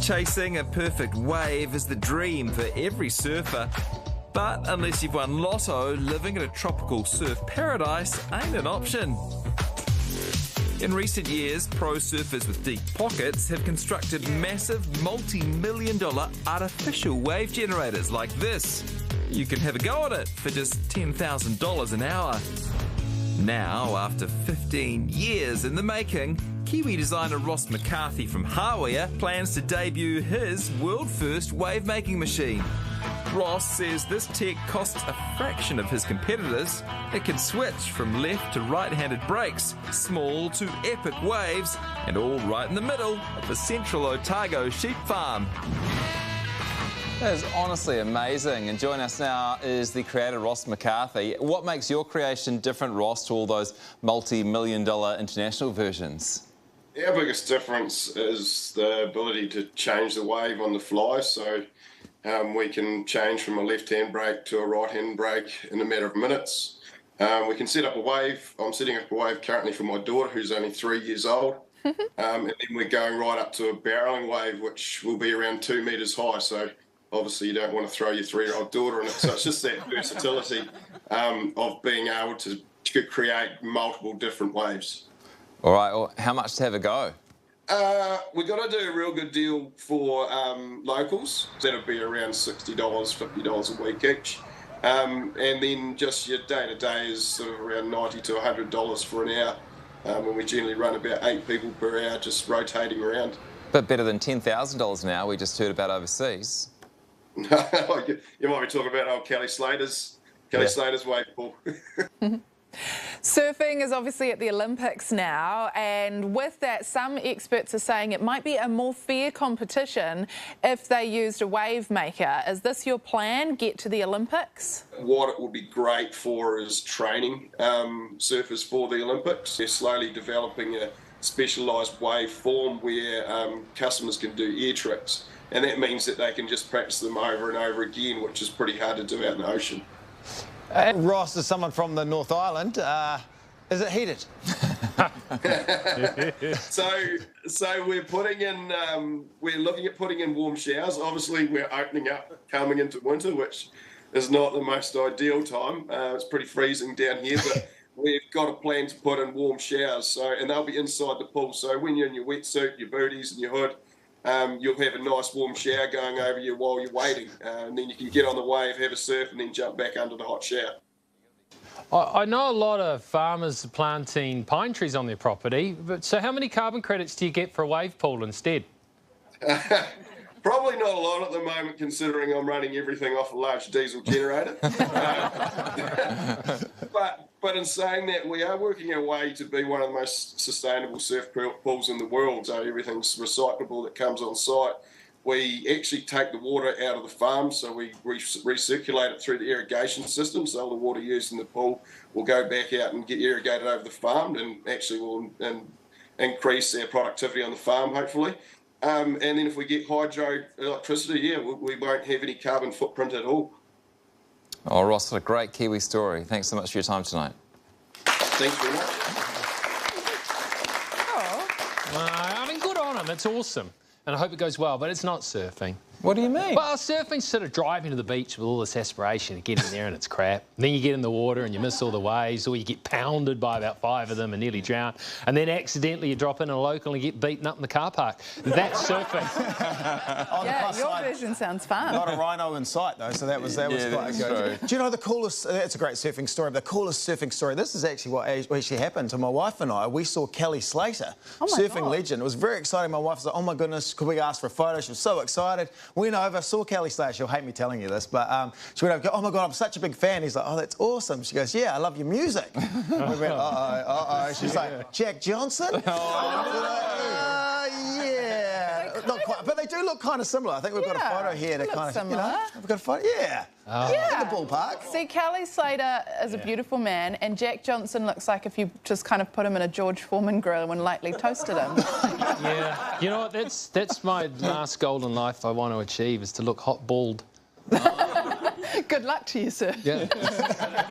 Chasing a perfect wave is the dream for every surfer. But unless you've won lotto, living in a tropical surf paradise ain't an option. In recent years, pro surfers with deep pockets have constructed massive multi-million-dollar artificial wave generators like this. You can have a go at it for just $10,000 an hour. Now, after 15 years in the making, Kiwi designer Ross McCarthy from Hawea plans to debut his world-first wave-making machine. Ross says this tech costs a fraction of his competitors. It can switch from left to right-handed breaks, small to epic waves, and all right in the middle of the Central Otago sheep farm. That is honestly amazing. And joining us now is the creator, Ross McCarthy. What makes your creation different, Ross, to all those multi-million-dollar international versions? Our biggest difference is the ability to change the wave on the fly. So we can change from a left-hand brake to a right-hand brake in a matter of minutes. We can set up a wave. I'm setting up a wave currently for my daughter, who's only 3 years old. And then we're going right up to a barreling wave, which will be around 2 metres high. So obviously you don't want to throw your 3-year-old daughter in it. So it's just that versatility of being able to create multiple different waves. All right, well, how much to have a go? We've got to do a real good deal for locals. That'll be around $60, $50 a week each. And then just your day-to-day is sort of around $90 to $100 for an hour. And we generally run about 8 people per hour just rotating around. But better than $10,000 an hour we just heard about overseas. You might be talking about old Kelly Slater's wave pool. Surfing is obviously at the Olympics now, and with that, some experts are saying it might be a more fair competition if they used a wave maker. Is this your plan, get to the Olympics? What it would be great for is training surfers for the Olympics. They're slowly developing a specialised wave form where customers can do air tricks, and that means that they can just practice them over and over again, which is pretty hard to do out in the ocean. Ross, is someone from the North Island. Is it heated? So we're putting in, we're looking at putting in warm showers. Obviously, we're opening up coming into winter, which is not the most ideal time. It's pretty freezing down here, but we've got a plan to put in warm showers. And they'll be inside the pool. So when you're in your wetsuit, your booties, and your hood, you'll have a nice warm shower going over you while you're waiting. And then you can get on the wave, have a surf, and then jump back under the hot shower. I know a lot of farmers are planting pine trees on their property, but so how many carbon credits do you get for a wave pool instead? Probably not a lot at the moment, considering I'm running everything off a large diesel generator. But in saying that, we are working our way to be one of the most sustainable surf pools in the world. So everything's recyclable that comes on site. We actually take the water out of the farm, so we recirculate it through the irrigation system. So all the water used in the pool will go back out and get irrigated over the farm, and actually will increase our productivity on the farm, hopefully. And then if we get hydroelectricity, we won't have any carbon footprint at all. Oh, Ross, what a great Kiwi story. Thanks so much for your time tonight. Thanks very much. I mean, good on him. It's awesome. And I hope it goes well, but it's not surfing. What do you mean? Well, surfing's sort of driving to the beach with all this aspiration to get in there and it's crap. And then you get in the water and you miss all the waves, or you get pounded by about 5 of them and nearly drown. And then accidentally you drop in a local and you get beaten up in the car park. That's surfing. Yeah, your version sounds fun. Not a rhino in sight, though, so that was quite a go. Do you know the coolest, that's a great surfing story, but the coolest surfing story, this is actually what actually happened to my wife and I. We saw Kelly Slater, surfing legend. It was very exciting. My wife was like, oh my goodness, could we ask for a photo? She was so excited. Went over, saw Kelly Slater. She'll hate me telling you this, but she went over, oh my God, I'm such a big fan. He's like, oh, that's awesome. She goes, yeah, I love your music. We went, uh-oh. She's like, Jack Johnson? Yeah. Not quite, but they do look kind of similar. I think we've got a photo here to kind of, similar. We've got a photo, yeah. Yeah. In the ballpark. See, Kelly Slater is a beautiful man, and Jack Johnson looks like if you just kind of put him in a George Foreman grill and lightly toasted him. Yeah. You know what? That's my last goal in life I want to achieve, is to look hot bald. Good luck to you, sir. Yeah.